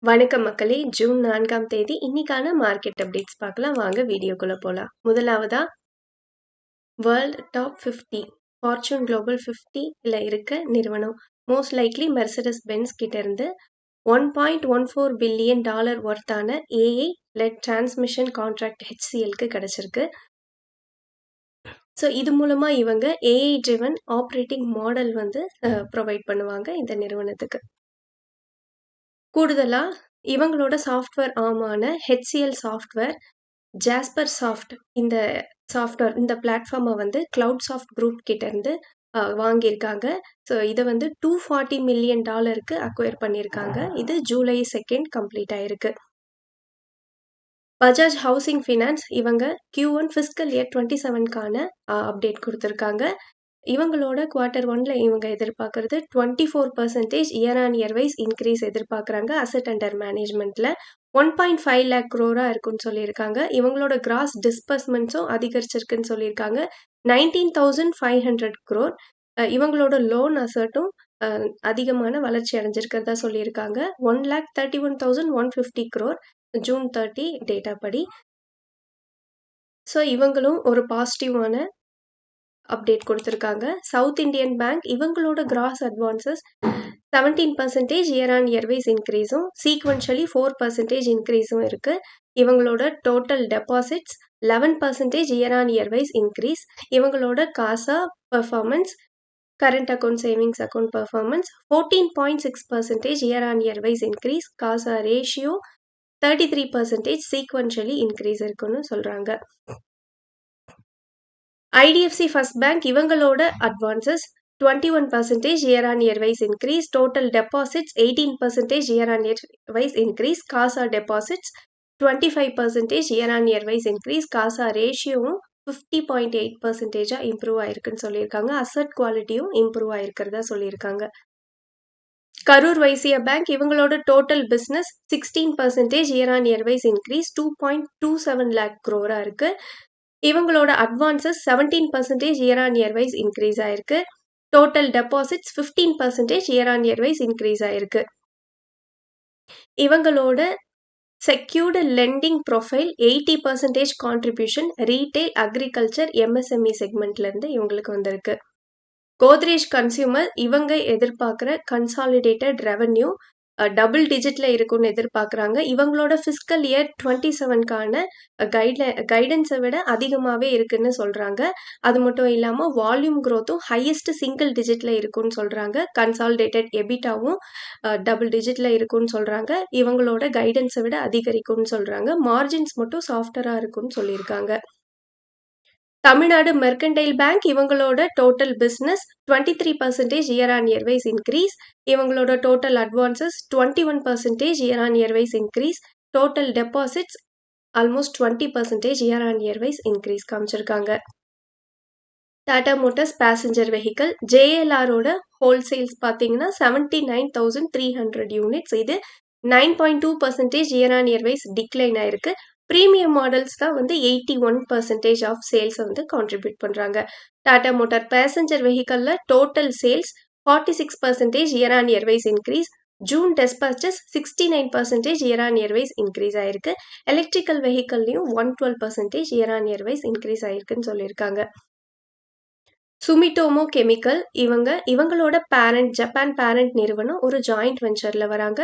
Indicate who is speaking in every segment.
Speaker 1: வணக்கம் மக்களே! ஜூன் 4ஆம் தேதி இன்னைக்கான மார்க்கெட் அப்டேட்ஸ் பார்க்கலாம். வாங்க வீடியோக்குள்ள போலாம். முதலாவதா வேர்ல்ட் டாப் 50 ஃபார்ச்சூன் குளோபல் 50ல இருக்க நிறுவனம் மோஸ்ட் லைக்லி மெர்சிடஸ் பென்ஸ் கிட்ட இருந்து $1.14 பில்லியன் ஒர்த்தான ஏஐ லெட் டிரான்ஸ்மிஷன் கான்ட்ராக்ட் HCLக்கு கிடைச்சிருக்கு. ஸோ இது மூலமா இவங்க ஏஐ ட்ரிவன் ஆப்ரேட்டிங் மாடல் வந்து ப்ரொவைட் பண்ணுவாங்க இந்த நிறுவனத்துக்கு. கூடுதலா இவங்களோட சாஃப்ட்வேர் ஆர்மான HCL சாஃப்ட்வேர், ஜாஸ்பர் சாஃப்ட் இந்த பிளாட்ஃபார்மை வந்து கிளவுட் சாஃப்ட் குரூப் கிட்ட இருந்து வாங்கியிருக்காங்க. ஸோ இதை வந்து $240 மில்லியன் அக்வயர் பண்ணியிருக்காங்க. இது ஜூலை 2 கம்ப்ளீட் ஆயிருக்கு. பஜாஜ் ஹவுசிங் ஃபினான்ஸ் இவங்க Q1 ஃபிஸ்கல் இயர் 27க்கான அப்டேட் கொடுத்துருக்காங்க. இவங்களோட Q1ல இவங்க எதிர்பார்க்கறது 24% year on year wise increase எதிர்பார்க்குறாங்க. அசெட் அண்டர் மேனேஜ்மெண்ட்ல 1.5 lakh crore இருக்குன்னு சொல்லியிருக்காங்க. இவங்களோட கிராஸ் டிஸ்பர்ஸ்மெண்ட்ஸும் அதிகரிச்சிருக்குன்னு சொல்லியிருக்காங்க. 19,500 crore. இவங்களோட லோன் அசட்டும் அதிகமான வளர்ச்சி அடைஞ்சிருக்கிறதா சொல்லியிருக்காங்க. 1,31,150 crore ஜூன் 30 டேட்டா படி. ஸோ இவங்களும் ஒரு பாசிட்டிவான அப்டேட் கொடுத்துருக்காங்க. சவுத் இண்டியன் பேங்க் இவங்களோட gross advances 17% year on year wise இன்க்ரீஸும் சீக்வென்ஷியலி 4% இன்க்ரீஸும் இருக்கு. இவங்களோட total deposits 11% year on year wise increase. இவங்களோட CASA performance, current account savings account performance 14.6% year on year wise increase. CASA ratio 33% sequentially increase இருக்குன்னு சொல்றாங்க. IDFC First Bank இவங்களோட advances 21% year on year wise increase. Total deposits 18% year on year wise increase. CASA deposits 25% year on year wise increase. CASA ரேஷியோவும் 50.8% improve ஆயிருக்குன்னு சொல்லியிருக்காங்க. Asset குவாலிட்டியும் improve ஆயிருக்கிறதா சொல்லியிருக்காங்க. Karur Vysya Bank இவங்களோட total business 16% year on year wise increase 2.27 lakh crore இருக்கு. இவங்களோட advances 17% year on year wise increase ஆயிருக்கு. Total deposits 15% year on year wise increase ஆயிருக்கு. இவங்களோட secured lending profile 80% contribution retail, agriculture, MSME செக்மெண்ட்ல இருந்து இவங்களுக்கு வந்திருக்கு. கோத்ரேஜ் கன்சியூமர் இவங்க எதிர்பார்க்குற கன்சாலிடேட்டட் ரெவன்யூ டபுள் டிஜிட்ல இருக்கும்னு எதிர்பார்க்குறாங்க. இவங்களோட ஃபிஸ்கல் இயர் 27க்கான கைடன்ஸை விட அதிகமாகவே இருக்குன்னு சொல்கிறாங்க. அது மட்டும் இல்லாமல் வால்யூம் க்ரோத்தும் ஹையஸ்ட் சிங்கிள் டிஜிட்ல இருக்குன்னு சொல்கிறாங்க. கன்சாலிடேட்டட் எபிட்டாவும் டபுள் டிஜிட்ல இருக்குன்னு சொல்கிறாங்க. இவங்களோட கைடன்ஸை விட அதிகரிக்கும்னு சொல்கிறாங்க. மார்ஜின்ஸ் மட்டும் சாஃப்டராக இருக்குன்னு சொல்லியிருக்காங்க. தமிழ்நாடு மெர்கன்டைல் பேங்க் இவங்களோட total business 23% year on year wise increase. இவங்களோட total advances 21% year on year wise increase. Total deposits almost 20% year on year wise increase காமிச்சிருக்காங்க. டாடா மோட்டார்ஸ் பேசஞ்சர் வெஹிக்கல் JLRோட ஹோல்சேல்ஸ் பார்த்தீங்கன்னா 79,300 யூனிட்ஸ். இது 9.2% year on year wise decline ஆயிருக்கு. Premium models தான் வந்து 81% of சேல்ஸை வந்து கான்ட்ரிபியூட் பண்ணுறாங்க. டாடா மோட்டார் பேசஞ்சர் வெஹிக்கலில் total sales 46% year on year wise increase. June dispatches 69% year on year wise increase ஆயிருக்கு. எலக்ட்ரிக்கல் வெஹிக்கல்லையும் 112% year on year wise increase ஆயிருக்குன்னு சொல்லியிருக்காங்க. சுமிட்டோமோ கெமிக்கல் இவங்களோட பேரண்ட் ஜப்பான் பேரண்ட் நிறுவனம் ஒரு ஜாயிண்ட் வெஞ்சர்ல வராங்க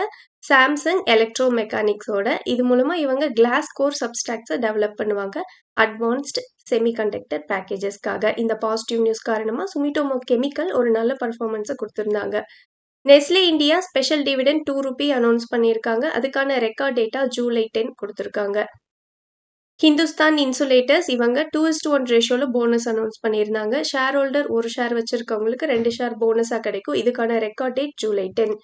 Speaker 1: சாம்சங் எலக்ட்ரோ மெக்கானிக்ஸோட. இது மூலமா இவங்க கிளாஸ் கோர் சப்ஸ்ட்ராக்ட்ஸை டெவலப் பண்ணுவாங்க அட்வான்ஸ்டு செமிகண்டக்டர் பேக்கேஜஸ்க்காக. இந்த பாசிட்டிவ் நியூஸ் காரணமா சுமிட்டோமோ கெமிக்கல் ஒரு நல்ல பர்ஃபார்மன்ஸை கொடுத்துருந்தாங்க. Nestle India special dividend ₹2 announce பண்ணியிருக்காங்க. அதுக்கான ரெக்கார்ட் டேட்டா ஜூலை 10 கொடுத்துருக்காங்க. ஹிந்துஸ்தான் இன்சுலேட்டர்ஸ் இவங்க 2:1 ரேஷியோல போனஸ் அனௌன்ஸ் பண்ணியிருந்தாங்க. ஷேர் ஹோல்டர் ஒரு ஷேர் வச்சிருக்கவங்களுக்கு 2 ஷேர் போனஸாக கிடைக்கும். இதுக்கான record date July 10.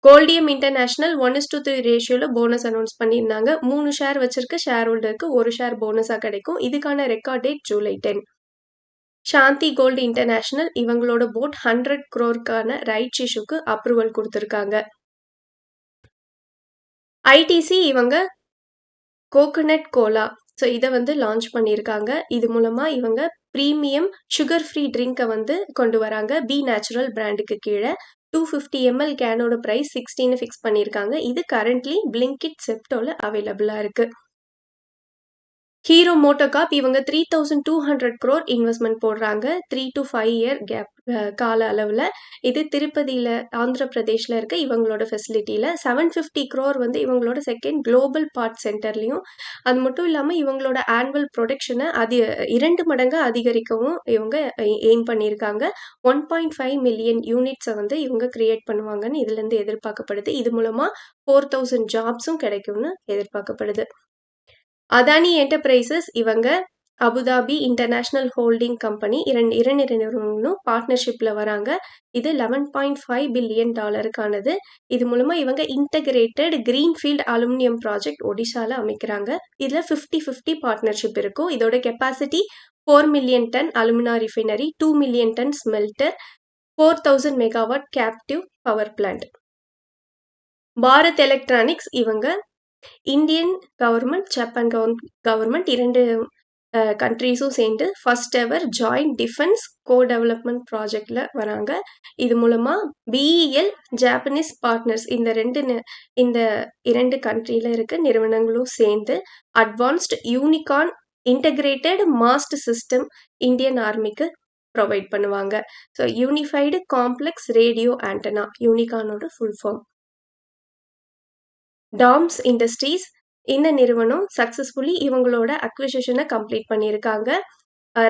Speaker 1: Goldiam International 1:3 ரேஷியோல போனஸ் அனௌன்ஸ் பண்ணியிருந்தாங்க. 3 ஷேர் வச்சிருக்க ஷேர் ஹோல்டருக்கு ஒரு ஷேர் போனஸாக கிடைக்கும். இதுக்கான ரெக்கார்ட் டேட் ஜூலை 10. சாந்தி கோல்டு இன்டர்நேஷனல் இவங்களோட போர்ட் 100 crore ரைட்ஸ் இஷ்யூக்கு அப்ரூவல் கொடுத்துருக்காங்க. ஐடிசி இவங்க கோகோனட் கோலா ஸோ இதை வந்து லான்ச் பண்ணியிருக்காங்க. இது மூலமா இவங்க ப்ரீமியம் சுகர் ஃப்ரீ ட்ரிங்கை வந்து கொண்டு வராங்க. பி நேச்சுரல் பிராண்டுக்கு கீழே 250 ml கேனோட பிரைஸ் 16 ஃபிக்ஸ் பண்ணியிருக்காங்க. இது கரண்ட்லி Blinkit செப்டோல அவைலபிளா இருக்கு. ஹீரோ மோட்டோகார்ப் இவங்க 3200 crore இன்வெஸ்ட்மெண்ட் போடுறாங்க. 3 to 5 இயர் கேப் கால அளவுல. இது திருப்பதியில ஆந்திர பிரதேஷ்ல இருக்க இவங்களோட ஃபெசிலிட்டியில 750 crore வந்து இவங்களோட செகண்ட் குளோபல் பார்ட் சென்டர்லயும், அது மட்டும் இல்லாம இவங்களோட ஆனுவல் ப்ரொடக்ஷனை 2 மடங்கு அதிகரிக்கவும் இவங்க எய்ம் பண்ணியிருக்காங்க. 1.5 மில்லியன் யூனிட்ஸை வந்து இவங்க கிரியேட் பண்ணுவாங்கன்னு இதுல இருந்து எதிர்பார்க்கப்படுது. இது மூலமா 4000 ஜாப்ஸும் கிடைக்கும்னு எதிர்பார்க்கப்படுது. அதானி என்டர்பிரைசஸ் இவங்க அபுதாபி இன்டர்நேஷனல் ஹோல்டிங் கம்பெனி இரண்டு நிறுவனங்களும் பார்ட்னர்ஷிப்ல வராங்க. இது $11.5 பில்லியன் இது மூலமா இவங்க இன்டகிரேட்டட் கிரீன்ஃபீல்ட் அலுமினியம் ப்ராஜெக்ட் ஒடிஷால அமைக்கிறாங்க. இதுல 50-50 பார்ட்னர்ஷிப் இருக்கும். இதோட capacity 4 million ton alumina refinery, 2 million ton smelter, 4000 megawatt captive power plant. Bharat Electronics இவங்க இந்தியன் கவர்மெண்ட், ஜப்பான் கவர்மெண்ட் 2 கண்ட்ரீஸும் சேர்ந்து first ever joint defence co-development ப்ராஜெக்ட்ல வராங்க. இது மூலமா BEL, ஜாப்பனீஸ் பார்ட்னர்ஸ் இந்த 2 கண்ட்ரியில இருக்க நிறுவனங்களும் சேர்ந்து advanced unicorn integrated mast system Indian ஆர்மிக்கு ப்ரொவைட் பண்ணுவாங்க. So unified complex radio antenna, யூனிகார்னோட ஃபுல் ஃபார்ம். டாம்ஸ் இண்டஸ்ட்ரீஸ் இந்த நிறுவனம் சக்சஸ்ஃபுல்லி இவங்களோட அக்விசிஷனை கம்ப்ளீட் பண்ணியிருக்காங்க.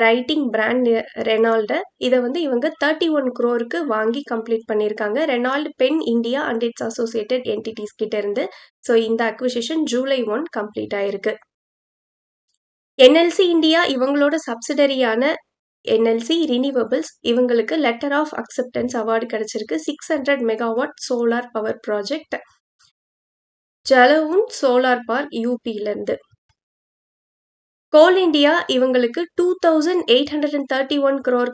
Speaker 1: ரைட்டிங் பிராண்ட் ரெனால்டு இதை வந்து இவங்க 31 crore வாங்கி கம்ப்ளீட் பண்ணியிருக்காங்க. Reynolds pen India and its associated entities கிட்ட இருந்து. ஸோ இந்த அக்விசிஷன் July 1 கம்ப்ளீட் ஆயிருக்கு. NLC இந்தியா இவங்களோட சப்சிடரியான NLC ரினியூவபிள்ஸ் இவங்களுக்கு லெட்டர் ஆஃப் அக்செப்டன்ஸ் அவார்டு கிடைச்சிருக்கு. 600 megawatt solar power project Jalaun solar park UPயிலிருந்து. கோல் இண்டியா இவங்களுக்கு 2831 crore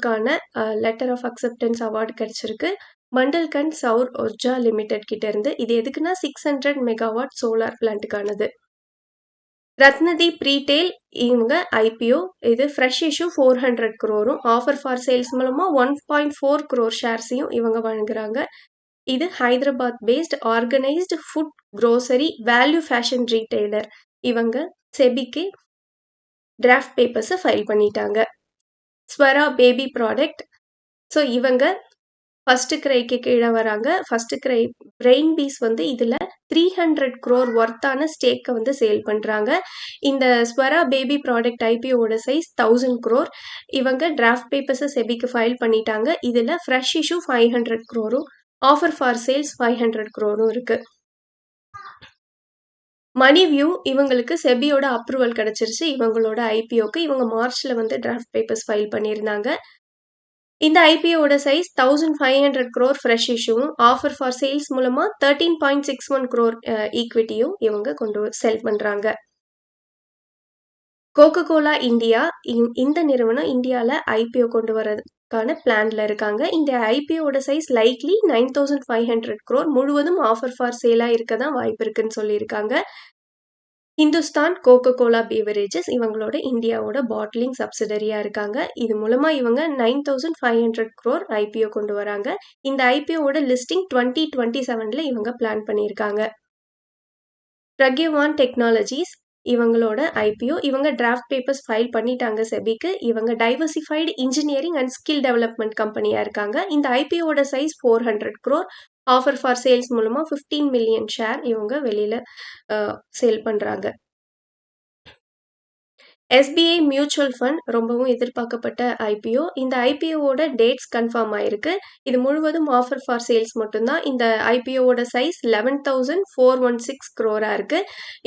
Speaker 1: letter of acceptance award கிடைச்சிருக்கு. பண்டல்கண்ட் சவுர் உர்ஜா லிமிடெட் கிட்ட இருந்து. இது எதுக்குன்னா 600 மெகாவாட் சோலார் பிளான்ட்டுக்கானது. ரத்னதீப் ரீட்டெயில் இவங்க IPO, இது fresh issue 400 crore, offer for sales மூலமா 1.4 crore ஷேர்ஸையும் இவங்க வழங்குறாங்க. இது Hyderabad based organised food grocery value fashion retailer. இவங்க செபிக்கு டிராஃப்ட் பேப்பர்ஸை ஃபைல் பண்ணிட்டாங்க. ஸ்வரா பேபி ப்ராடக்ட், ஸோ இவங்க ஃபர்ஸ்ட் கிரைக்கு கீழே வராங்க. ஃபர்ஸ்ட் கிரை பிரெயின் பீஸ் வந்து இதில் 300 crore ஒர்த்தான ஸ்டேக்கை வந்து சேல் பண்ணுறாங்க. இந்த ஸ்வரா பேபி ப்ராடக்ட் IPOவோட சைஸ் 1000 crore. இவங்க டிராஃப்ட் பேப்பர்ஸை செபிக்கு ஃபைல் பண்ணிட்டாங்க. இதில் fresh issue 500 crore, offer for sales 500 crore இருக்கு. மணிவியூ இவங்களுக்கு செபியோட அப்ரூவல் கிடைச்சிருச்சு. இவங்களோட IPOக்கு இவங்க மார்ச்ல வந்து டிராஃப்ட் பேப்பர்ஸ் ஃபைல் பண்ணியிருந்தாங்க. இந்த IPOவோட சைஸ் 1500 crore ஃப்ரெஷ் இஷ்யூவும், ஆஃபர் ஃபார் சேல்ஸ் மூலமா 13.61 crore ஈக்விட்டியும் இவங்க செல் பண்றாங்க. கோகோகோலா இந்தியா இந்த நிறுவனம் இந்தியாவில் IPO கொண்டு வரதுக்கான பிளான்ல இருக்காங்க. இந்த IPOவோட சைஸ் லைக்லி 9500 crore, முழுவதும் ஆஃபர் ஃபார் சேலா இருக்க தான் வாய்ப்பு இருக்குன்னு சொல்லியிருக்காங்க. ஹிந்துஸ்தான் கோகோகோலா பீவரேஜஸ் இவங்களோட இந்தியாவோட பாட்லிங் சப்சிடரியா இருக்காங்க. இது மூலமா இவங்க 9500 crore IPO கொண்டு வராங்க. இந்த IPOவோட லிஸ்டிங் 2027ல இவங்க பிளான் பண்ணியிருக்காங்க. பிரக்யவான் டெக்னாலஜிஸ் இவங்களோட IPO, இவங்க டிராஃப்ட் பேப்பர்ஸ் ஃபைல் பண்ணிட்டாங்க செபிக்கு. இவங்க diversified engineering and skill development கம்பெனியா இருக்காங்க. இந்த IPOவோட size 400 crore, offer for sales மூலமா 15 மில்லியன் ஷேர் இவங்க வெளியில சேல் பண்றாங்க. SBI மியூச்சுவல் ஃபண்ட் ரொம்பவும் எதிர்பார்க்கப்பட்ட IPO. இந்த IPOவோட டேட்ஸ் கன்ஃபார்ம் ஆயிருக்கு. இது முழுவதும் ஆஃபர் ஃபார் சேல்ஸ் மட்டும்தான். இந்த IPOவோட சைஸ் 11,416 crore இருக்கு.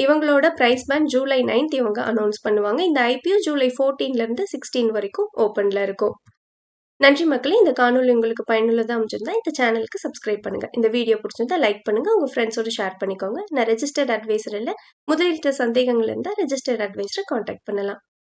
Speaker 1: இவங்களோட பிரைஸ் பேண்ட் July 9th இவங்க அனௌன்ஸ் பண்ணுவாங்க. இந்த IPO July 14ல இருந்து 16 வரைக்கும் ஓப்பன்ல இருக்கும். நன்றி மக்களே. இந்த காணொலி உங்களுக்கு பயனுள்ளதாக அமைஞ்சிருந்தா இந்த சேனலுக்கு சப்ஸ்கிரைப் பண்ணுங்க. இந்த வீடியோ பிடிச்சிருந்தா லைக் பண்ணுங்க, உங்க ஃப்ரெண்ட்ஸோட ஷேர் பண்ணிக்கோங்க. நான் ரெஜிஸ்டர்ட் அட்வைசர் இல்லை. முதலீட்டு சந்தேகங்கள் இருந்தால் ரெஜிஸ்டர்ட் அட்வைசரை கான்டாக்ட் பண்ணலாம்.